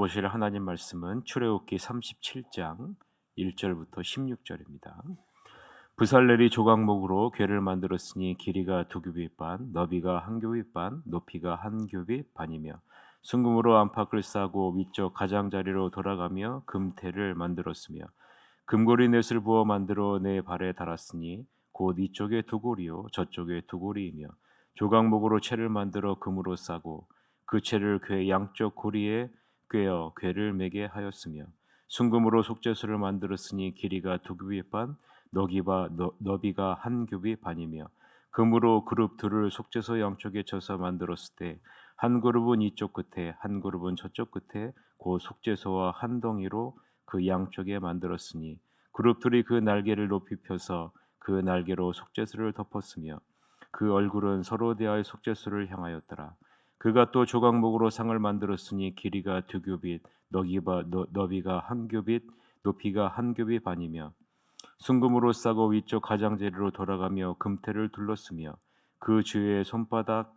읽어보실 하나님 말씀은 출애굽기 37장 1절부터 16절입니다. 부살렐이 조각목으로 궤를 만들었으니 길이가 2규빗 반, 너비가 1규빗 반, 높이가 1규빗 반이며 순금으로 안팎을 싸고 위쪽 가장자리로 돌아가며 금태를 만들었으며 금고리 넷을 부어 만들어 내 발에 달았으니 곧 이쪽에 2고리요 저쪽에 2고리이며 조각목으로 채를 만들어 금으로 싸고 그 채를 궤 양쪽 고리에 꿰어 궤를 매게 하였으며 순금으로 속죄소를 만들었으니 길이가 2규빗 반, 너비가 1규빗 반이며 금으로 그룹 둘을 속죄소 양쪽에 쳐서 만들었을 때 한 그룹은 이쪽 끝에 한 그룹은 저쪽 끝에 곧 속죄소와 한 덩이로 그 양쪽에 만들었으니 그룹 둘이 그 날개를 높이 펴서 그 날개로 속죄소를 덮었으며 그 얼굴은 서로 대하여 속죄소를 향하였더라. 그가 또 조각목으로 상을 만들었으니 길이가 2규빗, 너비가 1규빗, 높이가 1규빗 반이며 순금으로 싸고 위쪽 가장자리로 돌아가며 금태를 둘렀으며 그 주위에 손바닥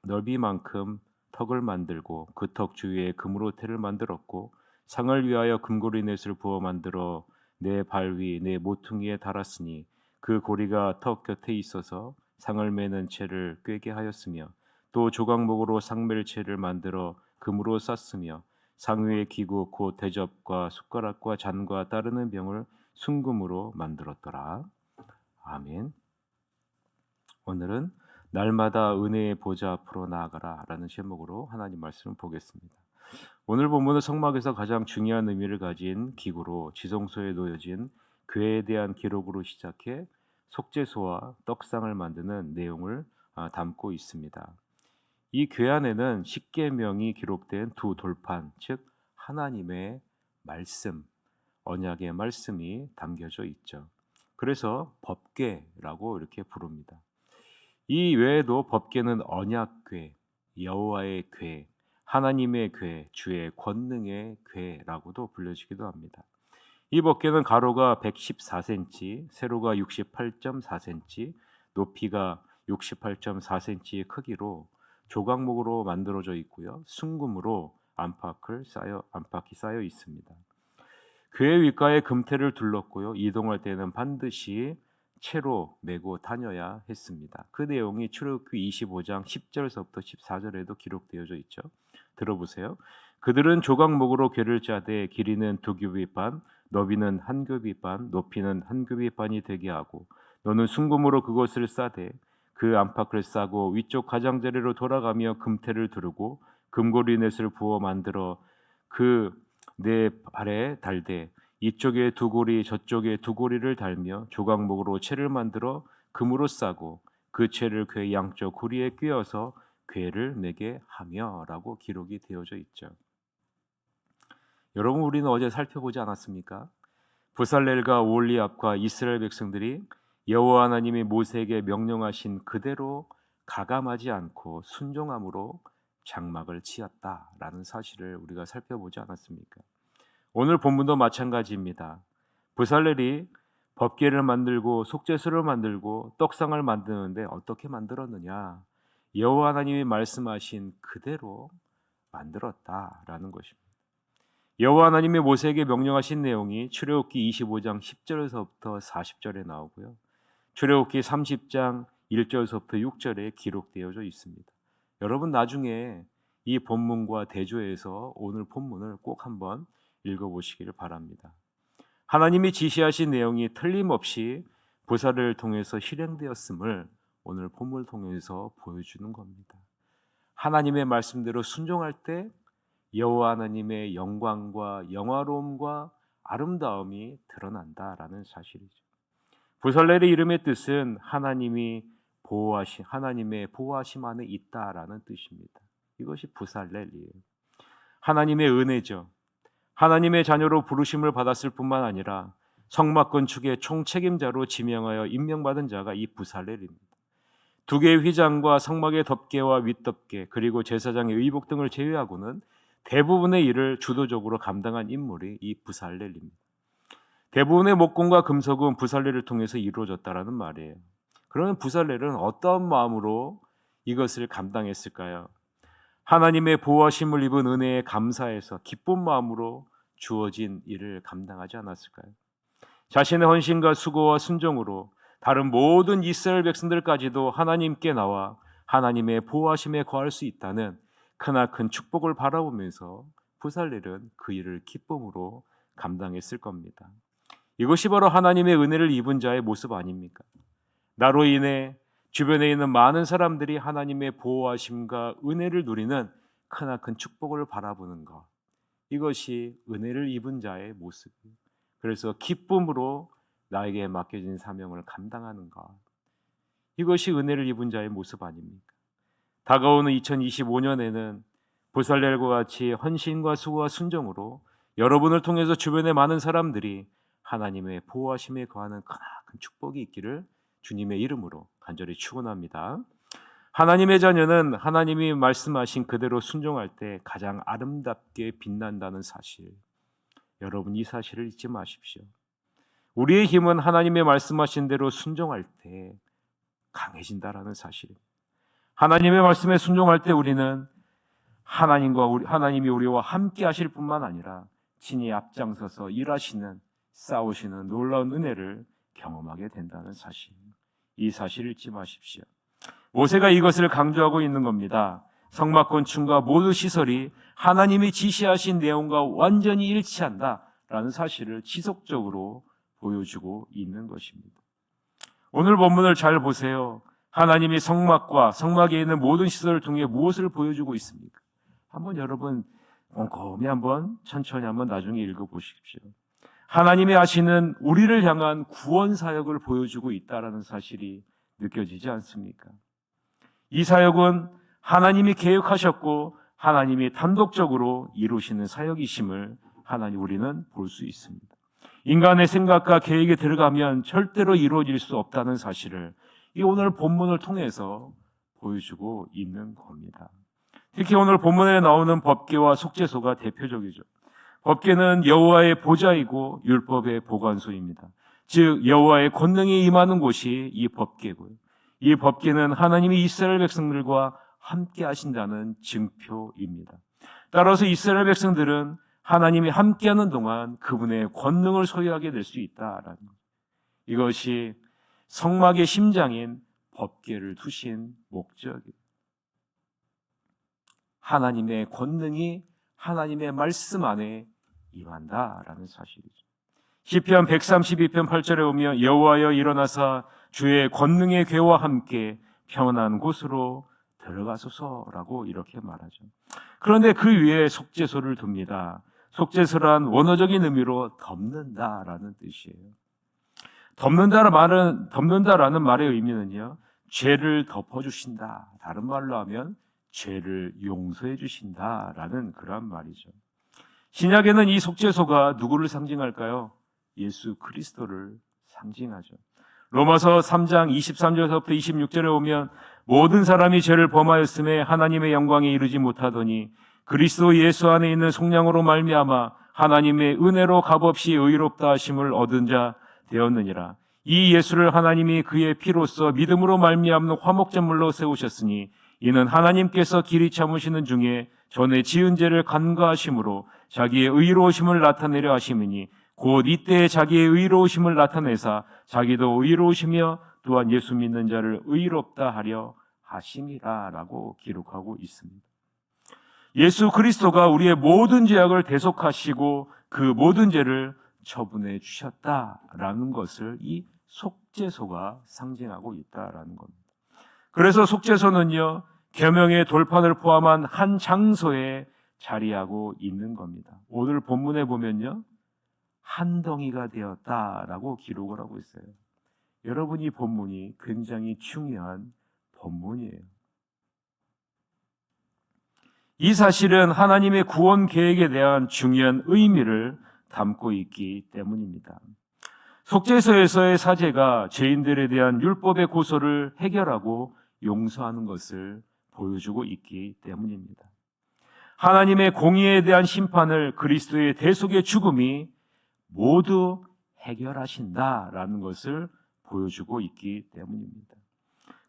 넓이만큼 턱을 만들고 그 턱 주위에 금으로 태를 만들었고 상을 위하여 금고리 넷을 부어 만들어 내 발 위 내 모퉁이에 달았으니 그 고리가 턱 곁에 있어서 상을 매는 채를 꿰게 하였으며 또 조각목으로 상멜채를 만들어 금으로 쌌으며 상 위의 기구 곧 대접과 숟가락과 잔과 따르는 병을 순금으로 만들었더라. 아멘. 오늘은 날마다 은혜의 보좌 앞으로 나아가라라는 제목으로 하나님 말씀을 보겠습니다. 오늘 본문은 성막에서 가장 중요한 의미를 가진 기구로 지성소에 놓여진 궤에 대한 기록으로 시작해 속죄소와 떡상을 만드는 내용을 담고 있습니다. 이 궤 안에는 십계명이 기록된 두 돌판, 즉 하나님의 말씀, 언약의 말씀이 담겨져 있죠. 그래서 법궤라고 이렇게 부릅니다. 이 외에도 법궤는 언약궤, 여호와의 궤, 하나님의 궤, 주의 권능의 궤라고도 불려지기도 합니다. 이 법궤는 가로가 114cm, 세로가 68.4cm, 높이가 68.4cm의 크기로 조각목으로 만들어져 있고요. 순금으로 안팎이 쌓여 있습니다. 궤 윗가에 금태를 둘렀고요. 이동할 때는 반드시 채로 메고 다녀야 했습니다. 그 내용이 출애굽기 25장 10절에서부터 14절에도 기록되어져 있죠. 들어보세요. 그들은 조각목으로 궤를 짜되 길이는 2규빗 반, 너비는 1규빗 반, 높이는 1규빗 반이 되게 하고 너는 순금으로 그것을 싸되 그 안팎을 싸고 위쪽 가장자리로 돌아가며 금태를 두르고 금고리 넷을 부어 만들어 그 내 발에 달되 이쪽에 2고리 저쪽에 2고리를 달며 조각목으로 채를 만들어 금으로 싸고 그 채를 궤 양쪽 고리에 꿰어서 궤를 매게 하며라고 기록이 되어져 있죠. 여러분, 우리는 어제 살펴보지 않았습니까? 부살렐과 올리압과 이스라엘 백성들이 여호와 하나님이 모세에게 명령하신 그대로 가감하지 않고 순종함으로 장막을 지었다라는 사실을 우리가 살펴보지 않았습니까? 오늘 본문도 마찬가지입니다. 부살렐이 법궤를 만들고 속죄소를 만들고 떡상을 만드는데 어떻게 만들었느냐? 여호와 하나님이 말씀하신 그대로 만들었다라는 것입니다. 여호와 하나님이 모세에게 명령하신 내용이 출애굽기 25장 10절에서부터 40절에 나오고요. 출애굽기 30장 1절에서부터 6절에 기록되어져 있습니다. 여러분, 나중에 이 본문과 대조해서 오늘 본문을 꼭 한번 읽어보시기를 바랍니다. 하나님이 지시하신 내용이 틀림없이 부살렐을 통해서 실행되었음을 오늘 본문을 통해서 보여주는 겁니다. 하나님의 말씀대로 순종할 때 여호와 하나님의 영광과 영화로움과 아름다움이 드러난다라는 사실이죠. 부살렐의 이름의 뜻은 하나님의 보호하심 안에 있다라는 뜻입니다. 이것이 부살렐이에요. 하나님의 은혜죠. 하나님의 자녀로 부르심을 받았을 뿐만 아니라 성막 건축의 총책임자로 지명하여 임명받은 자가 이 부살렐입니다. 2개의 휘장과 성막의 덮개와 윗덮개 그리고 제사장의 의복 등을 제외하고는 대부분의 일을 주도적으로 감당한 인물이 이 부살렐입니다. 대부분의 목공과 금속은 부살렐을 통해서 이루어졌다라는 말이에요. 그러면 부살렐은 어떤 마음으로 이것을 감당했을까요? 하나님의 보호하심을 입은 은혜에 감사해서 기쁜 마음으로 주어진 일을 감당하지 않았을까요? 자신의 헌신과 수고와 순종으로 다른 모든 이스라엘 백성들까지도 하나님께 나와 하나님의 보호하심에 거할 수 있다는 크나큰 축복을 바라보면서 부살렐은 그 일을 기쁨으로 감당했을 겁니다. 이것이 바로 하나님의 은혜를 입은 자의 모습 아닙니까? 나로 인해 주변에 있는 많은 사람들이 하나님의 보호하심과 은혜를 누리는 크나큰 축복을 바라보는 것, 이것이 은혜를 입은 자의 모습이에요. 그래서 기쁨으로 나에게 맡겨진 사명을 감당하는 것, 이것이 은혜를 입은 자의 모습 아닙니까? 다가오는 2025년에는 부살렐과 같이 헌신과 수고와 순종으로 여러분을 통해서 주변의 많은 사람들이 하나님의 보호하심에 거하는 크나큰 축복이 있기를 주님의 이름으로 간절히 축원합니다. 하나님의 자녀는 하나님이 말씀하신 그대로 순종할 때 가장 아름답게 빛난다는 사실, 여러분 이 사실을 잊지 마십시오. 우리의 힘은 하나님의 말씀하신 대로 순종할 때 강해진다라는 사실입니다. 하나님의 말씀에 순종할 때 우리는 하나님이 우리와 함께 하실 뿐만 아니라 친히 앞장서서 일하시는, 싸우시는 놀라운 은혜를 경험하게 된다는 사실, 이 사실을 잊지 마십시오. 모세가 이것을 강조하고 있는 겁니다. 성막건축과 모든 시설이 하나님이 지시하신 내용과 완전히 일치한다라는 사실을 지속적으로 보여주고 있는 것입니다. 오늘 본문을 잘 보세요. 하나님이 성막과 성막에 있는 모든 시설을 통해 무엇을 보여주고 있습니까? 한번 여러분 꼼꼼히 한번 천천히 한번 나중에 읽어보십시오. 하나님이 하시는 우리를 향한 구원 사역을 보여주고 있다는 사실이 느껴지지 않습니까? 이 사역은 하나님이 계획하셨고 하나님이 단독적으로 이루시는 사역이심을 우리는 볼 수 있습니다. 인간의 생각과 계획에 들어가면 절대로 이루어질 수 없다는 사실을 이 오늘 본문을 통해서 보여주고 있는 겁니다. 특히 오늘 본문에 나오는 법궤와 속죄소가 대표적이죠. 법궤는 여호와의 보좌이고 율법의 보관소입니다. 즉 여호와의 권능이 임하는 곳이 이 법궤고요. 이 법궤는 하나님이 이스라엘 백성들과 함께 하신다는 증표입니다. 따라서 이스라엘 백성들은 하나님이 함께하는 동안 그분의 권능을 소유하게 될 수 있다라는 것. 이것이 성막의 심장인 법궤를 두신 목적이에요. 하나님의 권능이 하나님의 말씀 안에 임한다라는 사실이죠. 시편 132편 8절에 보면 여호와여 일어나사 주의 권능의 궤와 함께 평안한 곳으로 들어가소서라고 이렇게 말하죠. 그런데 그 위에 속죄소를 둡니다. 속죄소란 원어적인 의미로 덮는다라는 뜻이에요. 덮는다라는 말의 의미는요, 죄를 덮어주신다. 다른 말로 하면 죄를 용서해 주신다라는 그런 말이죠. 신약에는 이 속죄소가 누구를 상징할까요? 예수 그리스도를 상징하죠. 로마서 3장 23절부터 26절에 보면 모든 사람이 죄를 범하였음에 하나님의 영광에 이르지 못하더니 그리스도 예수 안에 있는 속량으로 말미암아 하나님의 은혜로 값없이 의롭다 하심을 얻은 자 되었느니라. 이 예수를 하나님이 그의 피로써 믿음으로 말미암는 화목제물로 세우셨으니 이는 하나님께서 길이 참으시는 중에 전에 지은 죄를 간과하심으로 자기의 의로우심을 나타내려 하심이니 곧 이때에 자기의 의로우심을 나타내사 자기도 의로우시며 또한 예수 믿는 자를 의롭다 하려 하심이라 라고 기록하고 있습니다. 예수 그리스도가 우리의 모든 죄악을 대속하시고 그 모든 죄를 처분해 주셨다라는 것을 이 속죄소가 상징하고 있다라는 겁니다. 그래서 속죄소는요, 계명의 돌판을 포함한 한 장소에 자리하고 있는 겁니다. 오늘 본문에 보면요, 한 덩이가 되었다라고 기록을 하고 있어요. 여러분, 이 본문이 굉장히 중요한 본문이에요. 이 사실은 하나님의 구원 계획에 대한 중요한 의미를 담고 있기 때문입니다. 속죄소에서의 사제가 죄인들에 대한 율법의 고소를 해결하고 용서하는 것을 보여주고 있기 때문입니다. 하나님의 공의에 대한 심판을 그리스도의 대속의 죽음이 모두 해결하신다라는 것을 보여주고 있기 때문입니다.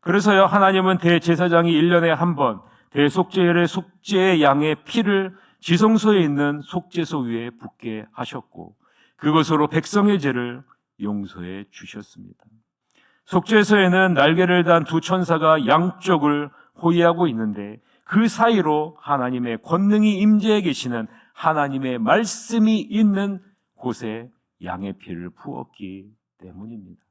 그래서요, 하나님은 대제사장이 1년에 한 번 대속죄일의 속죄의 양의 피를 지성소에 있는 속죄소 위에 붓게 하셨고 그것으로 백성의 죄를 용서해 주셨습니다. 속죄소에는 날개를 단 두 천사가 양쪽을 호위하고 있는데 그 사이로 하나님의 권능이 임재해 계시는 하나님의 말씀이 있는 곳에 양의 피를 부었기 때문입니다.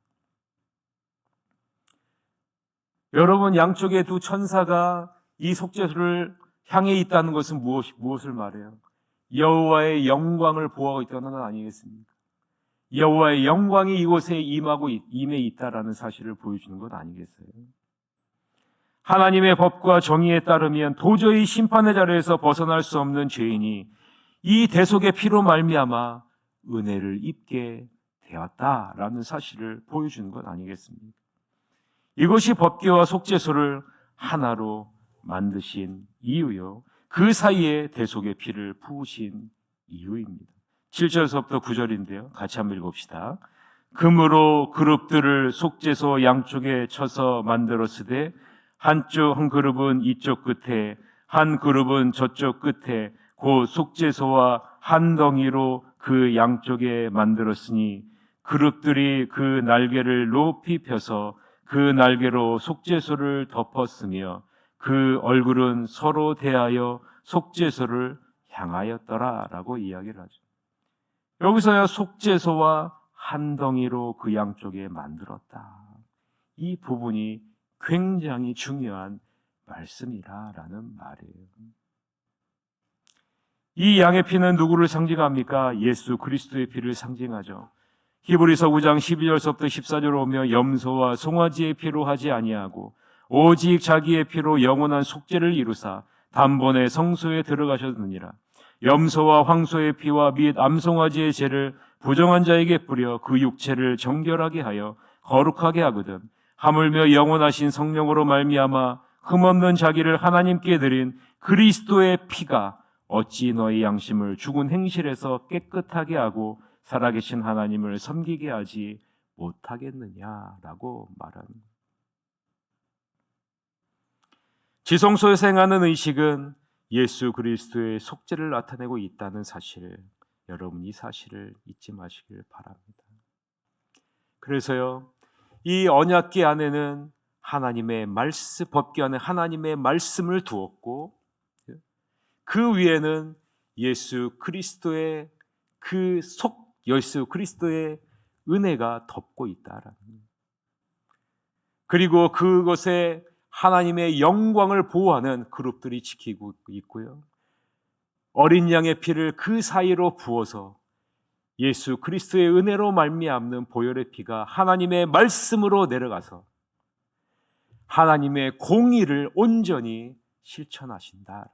여러분, 양쪽의 두 천사가 이 속죄소를 향해 있다는 것은 무엇을 말해요? 여호와의 영광을 보호하고 있다는 건 아니겠습니까? 여호와의 영광이 이곳에 임해 있다라는 사실을 보여주는 것 아니겠어요? 하나님의 법과 정의에 따르면 도저히 심판의 자리에서 벗어날 수 없는 죄인이 이 대속의 피로 말미암아 은혜를 입게 되었다라는 사실을 보여주는 것 아니겠습니까? 이것이 법궤와 속죄소를 하나로 만드신 이유요, 그 사이에 대속의 피를 부으신 이유입니다. 7절서부터 9절인데요. 같이 한번 읽읍시다. 금으로 그룹들을 속죄소 양쪽에 쳐서 만들었으되 한쪽 한 그룹은 이쪽 끝에 한 그룹은 저쪽 끝에 곧 속죄소와 한 덩이로 그 양쪽에 만들었으니 그룹들이 그 날개를 높이 펴서 그 날개로 속죄소를 덮었으며 그 얼굴은 서로 대하여 속죄소를 향하였더라라고 이야기를 하죠. 여기서야 속죄소와 한 덩이로 그 양쪽에 만들었다. 이 부분이 굉장히 중요한 말씀이라는 말이에요. 이 양의 피는 누구를 상징합니까? 예수 그리스도의 피를 상징하죠. 히브리서 9장 12절서부터 14절 오며 염소와 송아지의 피로 하지 아니하고 오직 자기의 피로 영원한 속죄를 이루사 단번에 성소에 들어가셨느니라. 염소와 황소의 피와 및 암송아지의 죄를 부정한 자에게 뿌려 그 육체를 정결하게 하여 거룩하게 하거든 하물며 영원하신 성령으로 말미암아 흠없는 자기를 하나님께 드린 그리스도의 피가 어찌 너희 양심을 죽은 행실에서 깨끗하게 하고 살아계신 하나님을 섬기게 하지 못하겠느냐라고 말하는 거예요. 지성소에서 행하는 의식은 예수 그리스도의 속죄를 나타내고 있다는 사실을, 여러분 이 사실을 잊지 마시길 바랍니다. 그래서요, 이 언약궤 안에는 하나님의 말씀, 법궤 안에 하나님의 말씀을 두었고 그 위에는 예수 그리스도의 예수 그리스도의 은혜가 덮고 있다라는 거예요. 그리고 그것에 하나님의 영광을 보호하는 그룹들이 지키고 있고요. 어린 양의 피를 그 사이로 부어서 예수 그리스도의 은혜로 말미암는 보혈의 피가 하나님의 말씀으로 내려가서 하나님의 공의를 온전히 실천하신다.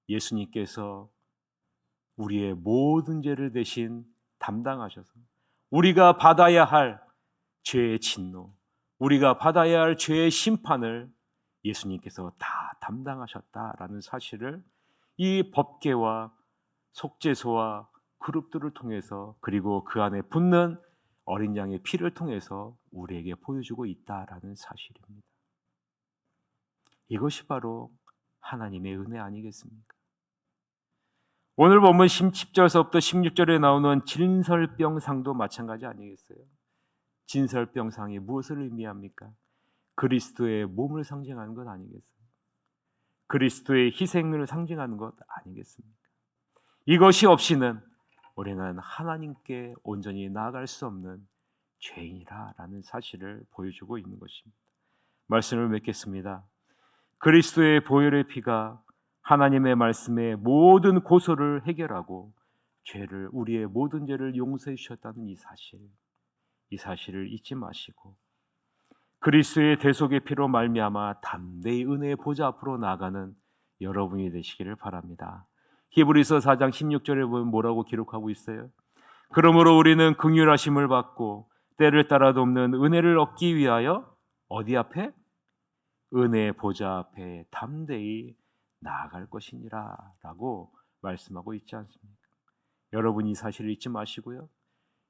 예수님께서 우리의 모든 죄를 대신 담당하셔서 우리가 받아야 할 죄의 진노, 우리가 받아야 할 죄의 심판을 예수님께서 다 담당하셨다라는 사실을 이 법궤와 속죄소와 그룹들을 통해서 그리고 그 안에 붙는 어린 양의 피를 통해서 우리에게 보여주고 있다라는 사실입니다. 이것이 바로 하나님의 은혜 아니겠습니까? 오늘 보면 10절서부터 16절에 나오는 진설병상도 마찬가지 아니겠어요? 진설병상이 무엇을 의미합니까? 그리스도의 몸을 상징하는 것 아니겠어요? 그리스도의 희생을 상징하는 것 아니겠습니까? 이것이 없이는 우리는 하나님께 온전히 나아갈 수 없는 죄인이라는 사실을 보여주고 있는 것입니다. 말씀을 맺겠습니다. 그리스도의 보혈의 피가 하나님의 말씀의 모든 고소를 해결하고 우리의 모든 죄를 용서해 주셨다는 이 사실을 잊지 마시고 그리스도의 대속의 피로 말미암아 담대히 은혜의 보좌 앞으로 나아가는 여러분이 되시기를 바랍니다. 히브리서 4장 16절에 보면 뭐라고 기록하고 있어요? 그러므로 우리는 긍휼하심을 받고 때를 따라 돕는 은혜를 얻기 위하여 어디 앞에? 은혜의 보좌 앞에 담대히 나아갈 것이니라 라고 말씀하고 있지 않습니까? 여러분 이 사실을 잊지 마시고요,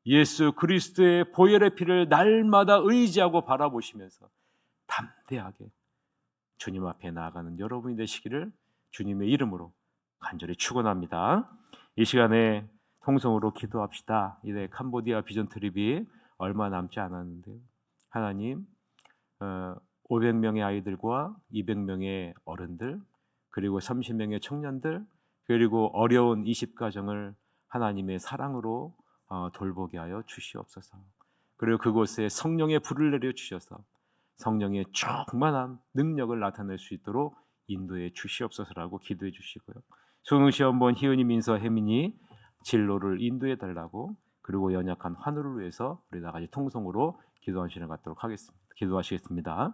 예수 그리스도의 보혈의 피를 날마다 의지하고 바라보시면서 담대하게 주님 앞에 나아가는 여러분이 되시기를 주님의 이름으로 간절히 축원합니다. 이 시간에 통성으로 기도합시다. 이제 캄보디아 비전 트립이 얼마 남지 않았는데요. 하나님, 500명의 아이들과 200명의 어른들, 그리고 30명의 청년들, 그리고 어려운 20가정을 하나님의 사랑으로 돌보게 하여 주시옵소서. 그리고 그곳에 성령의 불을 내려 주셔서 성령의 충만한 능력을 나타낼 수 있도록 인도해 주시옵소서라고 기도해 주시고요. 수능시험본 희은이 민서 혜민이 진로를 인도해 달라고, 그리고 연약한 환우를 위해서 우리 다 같이 통성으로 기도하시는 것 같도록 하겠습니다. 기도하시겠습니다.